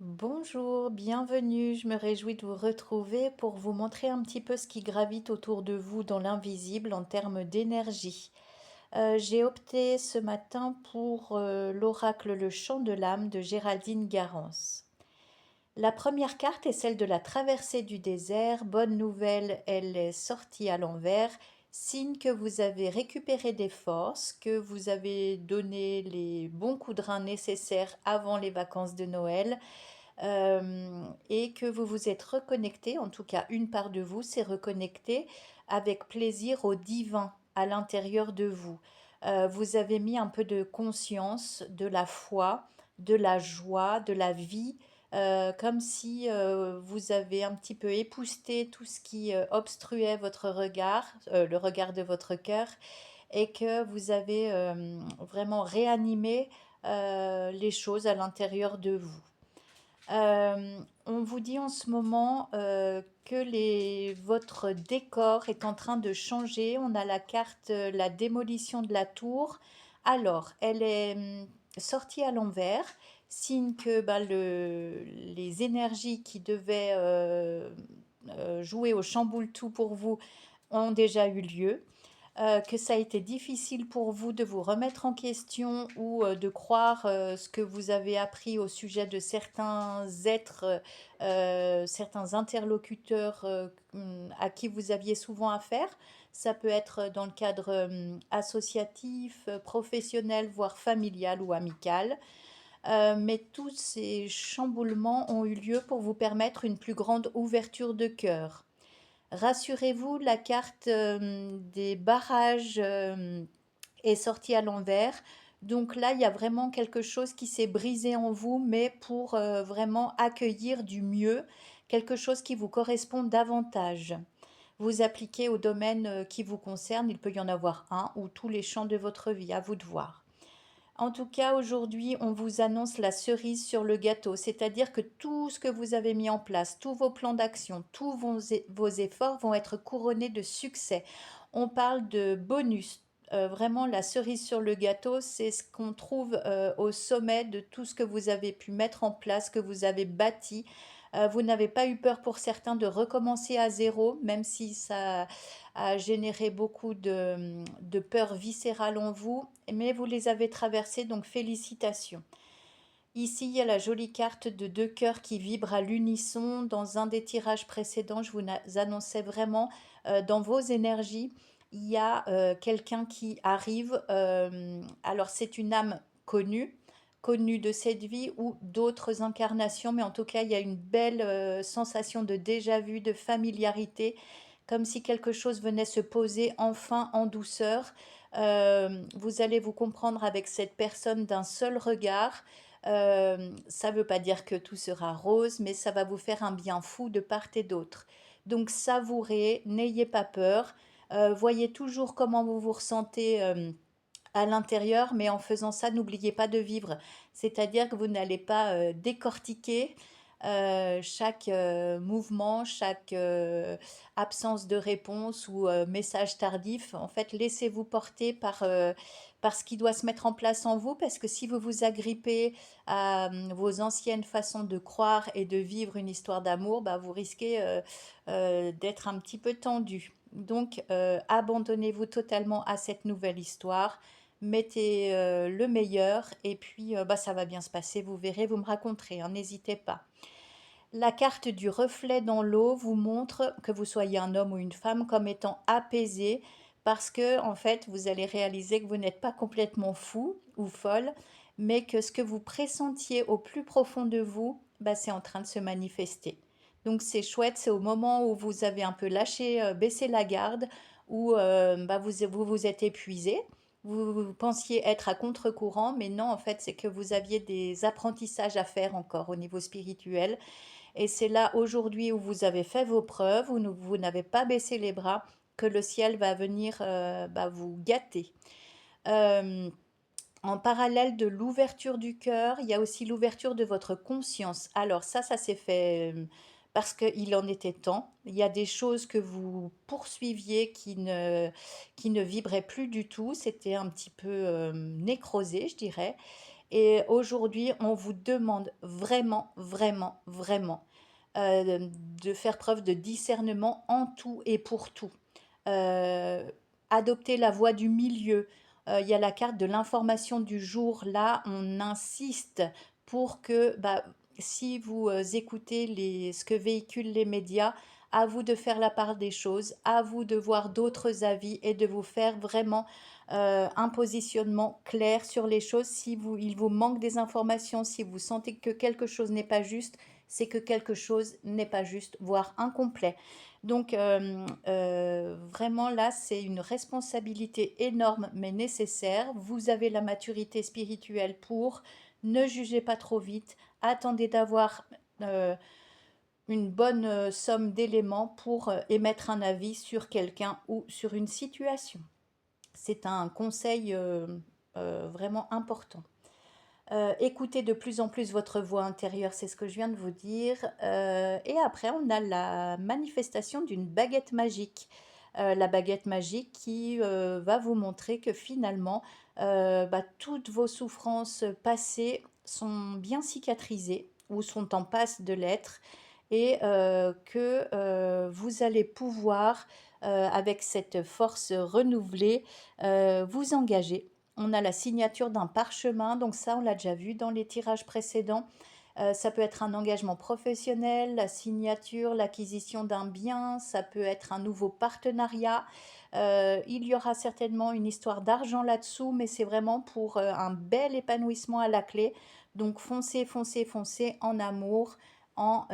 Bonjour, bienvenue. Je me réjouis de vous retrouver pour vous montrer un petit peu ce qui gravite autour de vous dans l'invisible en termes d'énergie. J'ai opté ce matin pour l'oracle Le Chant de l'âme de Géraldine Garance. La première carte est celle de la traversée du désert. Bonne nouvelle, elle est sortie à l'envers. Signe que vous avez récupéré des forces, que vous avez donné les bons coups de rein nécessaires avant les vacances de Noël et que vous vous êtes reconnecté, en tout cas une part de vous s'est reconnectée avec plaisir au divin à l'intérieur de vous. Vous avez mis un peu de conscience, de la foi, de la joie, de la vie, comme si vous avez un petit peu épousseté tout ce qui obstruait votre regard, le regard de votre cœur, et que vous avez vraiment réanimé les choses à l'intérieur de vous. On vous dit en ce moment que votre décor est en train de changer. On a la carte la démolition de la tour. Alors, elle est sortie à l'envers, signe que les énergies qui devaient jouer au chamboule-tout pour vous ont déjà eu lieu, que ça a été difficile pour vous de vous remettre en question ou de croire ce que vous avez appris au sujet de certains êtres, certains interlocuteurs à qui vous aviez souvent affaire. Ça peut être dans le cadre associatif, professionnel, voire familial ou amical. Mais tous ces chamboulements ont eu lieu pour vous permettre une plus grande ouverture de cœur. Rassurez-vous, la carte des barrages est sortie à l'envers. Donc là, il y a vraiment quelque chose qui s'est brisé en vous, mais pour vraiment accueillir du mieux, quelque chose qui vous correspond davantage. Vous appliquez au domaine qui vous concerne, il peut y en avoir un ou tous les champs de votre vie, à vous de voir. En tout cas, aujourd'hui, on vous annonce la cerise sur le gâteau, c'est-à-dire que tout ce que vous avez mis en place, tous vos plans d'action, vos efforts vont être couronnés de succès. On parle de bonus. Vraiment, la cerise sur le gâteau, c'est ce qu'on trouve au sommet de tout ce que vous avez pu mettre en place, que vous avez bâti. Vous n'avez pas eu peur pour certains de recommencer à zéro, même si ça a généré beaucoup de peur viscérale en vous, mais vous les avez traversées, donc félicitations. Ici, il y a la jolie carte de deux cœurs qui vibrent à l'unisson. Dans un des tirages précédents, je vous annonçais vraiment dans vos énergies, il y a quelqu'un qui arrive. Alors, c'est une âme connue de cette vie ou d'autres incarnations, mais en tout cas, il y a une belle sensation de déjà-vu, de familiarité, comme si quelque chose venait se poser enfin en douceur. Vous allez vous comprendre avec cette personne d'un seul regard. Ça ne veut pas dire que tout sera rose, mais ça va vous faire un bien fou de part et d'autre. Donc savourez, n'ayez pas peur, voyez toujours comment vous vous ressentez à l'intérieur, mais en faisant ça, n'oubliez pas de vivre. C'est-à-dire que vous n'allez pas décortiquer chaque mouvement, chaque absence de réponse ou message tardif. En fait, laissez-vous porter par ce qui doit se mettre en place en vous, parce que si vous vous agrippez à vos anciennes façons de croire et de vivre une histoire d'amour, bah, vous risquez d'être un petit peu tendu. Donc, abandonnez-vous totalement à cette nouvelle histoire, mettez le meilleur et puis bah, ça va bien se passer, vous verrez, vous me raconterez, hein, n'hésitez pas. La carte du reflet dans l'eau vous montre que vous soyez un homme ou une femme comme étant apaisé parce que en fait vous allez réaliser que vous n'êtes pas complètement fou ou folle, mais que ce que vous pressentiez au plus profond de vous, bah, c'est en train de se manifester. Donc c'est chouette, c'est au moment où vous avez un peu lâché, baissé la garde, où bah, vous êtes épuisé. Vous pensiez être à contre-courant, mais non, en fait, c'est que vous aviez des apprentissages à faire encore au niveau spirituel. Et c'est là aujourd'hui où vous avez fait vos preuves, où vous n'avez pas baissé les bras, que le ciel va venir bah, vous gâter. Euh, En parallèle de l'ouverture du cœur, il y a aussi l'ouverture de votre conscience. Alors ça s'est fait parce qu'il en était temps. Il y a des choses que vous poursuiviez qui ne vibraient plus du tout. C'était un petit peu nécrosé, je dirais. Et aujourd'hui, on vous demande vraiment, vraiment, vraiment de faire preuve de discernement en tout et pour tout. Euh, Adopter la voie du milieu. Il y a la carte de l'information du jour. Là, on insiste pour que, bah, si vous écoutez ce que véhiculent les médias, à vous de faire la part des choses, à vous de voir d'autres avis et de vous faire vraiment un positionnement clair sur les choses. Si il vous manque des informations, si vous sentez que quelque chose n'est pas juste, c'est que quelque chose n'est pas juste, voire incomplet. Donc vraiment là, c'est une responsabilité énorme mais nécessaire. Vous avez la maturité spirituelle pour. Ne jugez pas trop vite. Attendez d'avoir euh, une bonne somme d'éléments pour émettre un avis sur quelqu'un ou sur une situation. C'est un conseil vraiment important. Écoutez de plus en plus votre voix intérieure, c'est ce que je viens de vous dire. Et après, on a la manifestation d'une baguette magique. La baguette magique qui va vous montrer que finalement, bah, toutes vos souffrances passées sont bien cicatrisées ou sont en passe de l'être et que vous allez pouvoir, avec cette force renouvelée, vous engager. On a la signature d'un parchemin, donc ça on l'a déjà vu dans les tirages précédents. Ça peut être un engagement professionnel, la signature, l'acquisition d'un bien, ça peut être un nouveau partenariat. Il y aura certainement une histoire d'argent là-dessous, mais c'est vraiment pour un bel épanouissement à la clé. Donc foncez, foncez, foncez en amour, en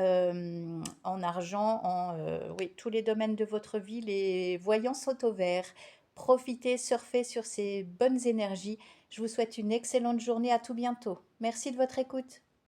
argent, oui, tous les domaines de votre vie, les voyants sont au vert. Profitez, surfez sur ces bonnes énergies. Je vous souhaite une excellente journée. À tout bientôt. Merci de votre écoute.